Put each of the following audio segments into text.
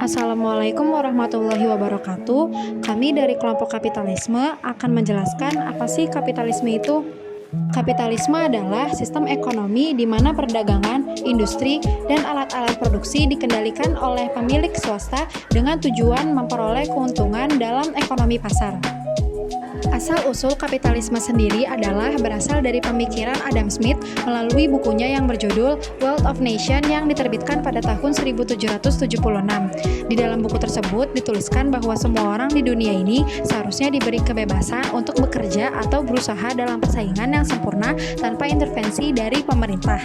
Assalamualaikum warahmatullahi wabarakatuh. Kami dari kelompok kapitalisme akan menjelaskan apa sih kapitalisme itu. Kapitalisme adalah sistem ekonomi di mana perdagangan, industri, dan alat-alat produksi dikendalikan oleh pemilik swasta dengan tujuan memperoleh keuntungan dalam ekonomi pasar. Asal-usul kapitalisme sendiri adalah berasal dari pemikiran Adam Smith melalui bukunya yang berjudul Wealth of Nations yang diterbitkan pada tahun 1776. Di dalam buku tersebut dituliskan bahwa semua orang di dunia ini seharusnya diberi kebebasan untuk bekerja atau berusaha dalam persaingan yang sempurna tanpa intervensi dari pemerintah.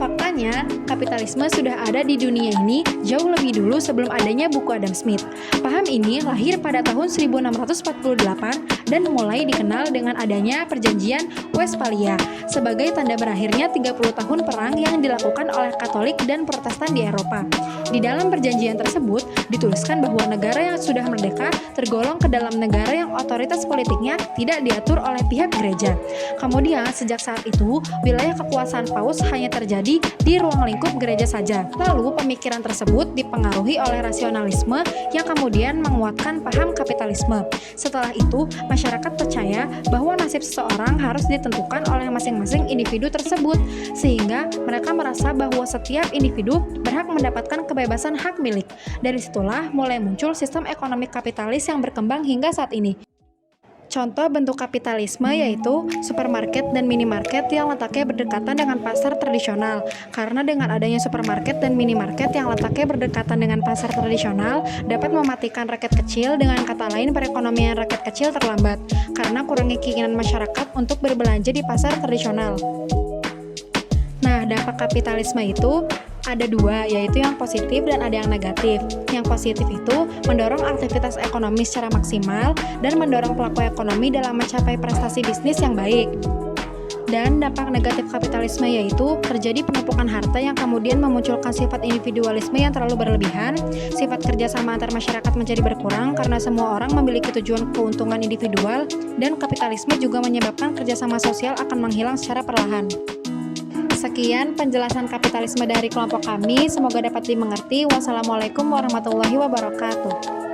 Faktanya, kapitalisme sudah ada di dunia ini jauh lebih dulu sebelum adanya buku Adam Smith. Paham ini lahir pada tahun 1648 dan mulai dikenal dengan adanya Perjanjian Westphalia sebagai tanda berakhirnya 30 tahun perang yang dilakukan oleh Katolik dan Protestan di Eropa. Di dalam perjanjian tersebut dituliskan bahwa negara yang sudah merdeka tergolong ke dalam negara yang otoritas politiknya tidak diatur oleh pihak gereja. Kemudian sejak saat itu, wilayah kekuasaan Paus hanya terjadi di ruang lingkup gereja saja. Lalu pemikiran tersebut dipengaruhi oleh rasionalisme yang kemudian menguatkan paham kapitalisme. Setelah itu, masyarakat percaya bahwa nasib seseorang harus ditentukan oleh masing-masing individu tersebut, sehingga mereka merasa bahwa setiap individu berhak mendapatkan kebebasan hak milik. Dari situlah mulai muncul sistem ekonomi kapitalis yang berkembang hingga saat ini. Contoh bentuk kapitalisme yaitu supermarket dan minimarket yang letaknya berdekatan dengan pasar tradisional. Karena dengan adanya supermarket dan minimarket yang letaknya berdekatan dengan pasar tradisional dapat mematikan rakyat kecil, dengan kata lain perekonomian rakyat kecil terlambat karena kurangnya keinginan masyarakat untuk berbelanja di pasar tradisional. Nah, dampak kapitalisme itu ada dua, yaitu yang positif dan ada yang negatif. Yang positif itu mendorong aktivitas ekonomi secara maksimal dan mendorong pelaku ekonomi dalam mencapai prestasi bisnis yang baik. Dan dampak negatif kapitalisme yaitu terjadi penumpukan harta yang kemudian memunculkan sifat individualisme yang terlalu berlebihan, sifat kerjasama antar masyarakat menjadi berkurang karena semua orang memiliki tujuan keuntungan individual, dan kapitalisme juga menyebabkan kerjasama sosial akan menghilang secara perlahan. Sekian penjelasan kapitalisme dari kelompok kami, semoga dapat dimengerti. Wassalamualaikum warahmatullahi wabarakatuh.